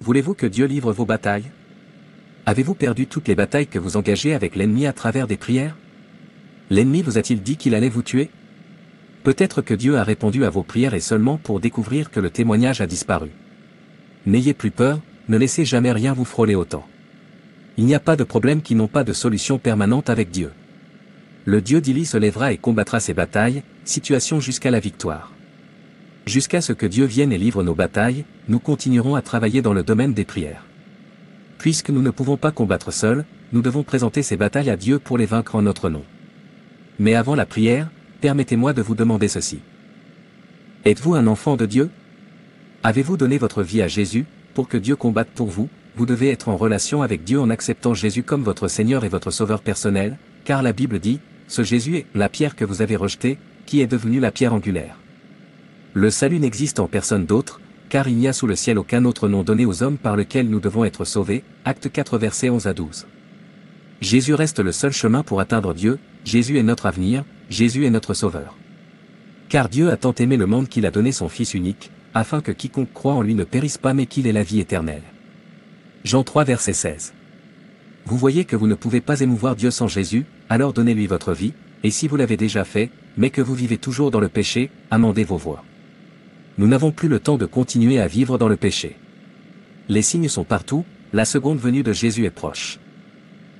Voulez-vous que Dieu livre vos batailles? Avez-vous perdu toutes les batailles que vous engagez avec l'ennemi à travers des prières? L'ennemi vous a-t-il dit qu'il allait vous tuer? Peut-être que Dieu a répondu à vos prières et seulement pour découvrir que le témoignage a disparu. N'ayez plus peur, ne laissez jamais rien vous frôler autant. Il n'y a pas de problème qui n'ont pas de solution permanente avec Dieu. Le Dieu d'Élie se lèvera et combattra ses batailles, situation jusqu'à la victoire. Jusqu'à ce que Dieu vienne et livre nos batailles, nous continuerons à travailler dans le domaine des prières. Puisque nous ne pouvons pas combattre seuls, nous devons présenter ces batailles à Dieu pour les vaincre en notre nom. Mais avant la prière, permettez-moi de vous demander ceci. Êtes-vous un enfant de Dieu? Avez-vous donné votre vie à Jésus, pour que Dieu combatte pour vous? Vous devez être en relation avec Dieu en acceptant Jésus comme votre Seigneur et votre Sauveur personnel, car la Bible dit, ce Jésus est la pierre que vous avez rejetée, qui est devenue la pierre angulaire. Le salut n'existe en personne d'autre, car il n'y a sous le ciel aucun autre nom donné aux hommes par lequel nous devons être sauvés, Actes 4 versets 11 à 12. Jésus reste le seul chemin pour atteindre Dieu, Jésus est notre avenir, Jésus est notre Sauveur. Car Dieu a tant aimé le monde qu'il a donné son Fils unique, afin que quiconque croit en lui ne périsse pas mais qu'il ait la vie éternelle. Jean 3 verset 16. Vous voyez que vous ne pouvez pas émouvoir Dieu sans Jésus, alors donnez-lui votre vie, et si vous l'avez déjà fait, mais que vous vivez toujours dans le péché, amendez vos voies. Nous n'avons plus le temps de continuer à vivre dans le péché. Les signes sont partout, la seconde venue de Jésus est proche.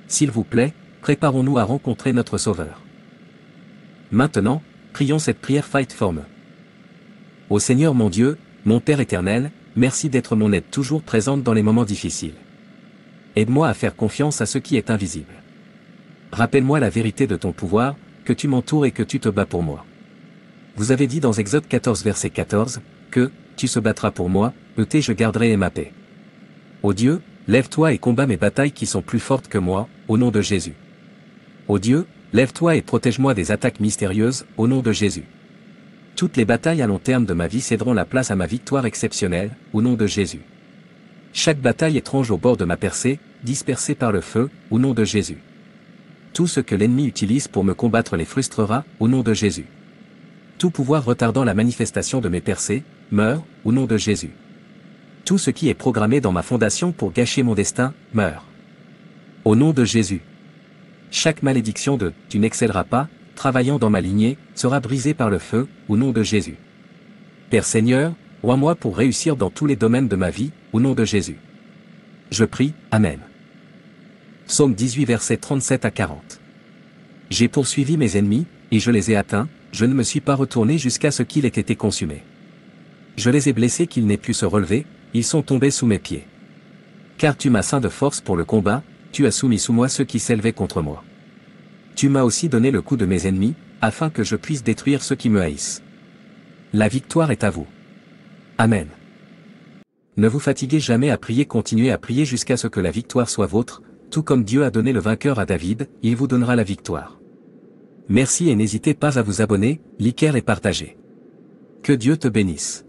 S'il vous plaît, préparons-nous à rencontrer notre Sauveur. Maintenant, prions cette prière Fight for Me. Ô Seigneur mon Dieu, mon Père éternel, merci d'être mon aide toujours présente dans les moments difficiles. Aide-moi à faire confiance à ce qui est invisible. Rappelle-moi la vérité de ton pouvoir, que tu m'entoures et que tu te bats pour moi. Vous avez dit dans Exode 14 verset 14, que, tu se battras pour moi, je garderai ma paix. Ô Dieu, lève-toi et combats mes batailles qui sont plus fortes que moi, au nom de Jésus. Ô Dieu, lève-toi et protège-moi des attaques mystérieuses, au nom de Jésus. Toutes les batailles à long terme de ma vie céderont la place à ma victoire exceptionnelle, au nom de Jésus. Chaque bataille étrange au bord de ma percée, dispersée par le feu, au nom de Jésus. Tout ce que l'ennemi utilise pour me combattre les frustrera, au nom de Jésus. Tout pouvoir retardant la manifestation de mes percées, meurt, au nom de Jésus. Tout ce qui est programmé dans ma fondation pour gâcher mon destin, meurt. Au nom de Jésus. Chaque malédiction de « tu n'excelleras pas », travaillant dans ma lignée, sera brisée par le feu, au nom de Jésus. Père Seigneur, roi-moi pour réussir dans tous les domaines de ma vie, au nom de Jésus. Je prie, Amen. Psaume 18 versets 37 à 40. J'ai poursuivi mes ennemis, et je les ai atteints, je ne me suis pas retourné jusqu'à ce qu'ils aient été consumés. Je les ai blessés qu'ils n'aient pu se relever, ils sont tombés sous mes pieds. Car tu m'as ceint de force pour le combat, tu as soumis sous moi ceux qui s'élevaient contre moi. Tu m'as aussi donné le coup de mes ennemis, afin que je puisse détruire ceux qui me haïssent. La victoire est à vous. Amen. Ne vous fatiguez jamais à prier, continuez à prier jusqu'à ce que la victoire soit vôtre, tout comme Dieu a donné le vainqueur à David, il vous donnera la victoire. Merci et n'hésitez pas à vous abonner, liker et partager. Que Dieu te bénisse.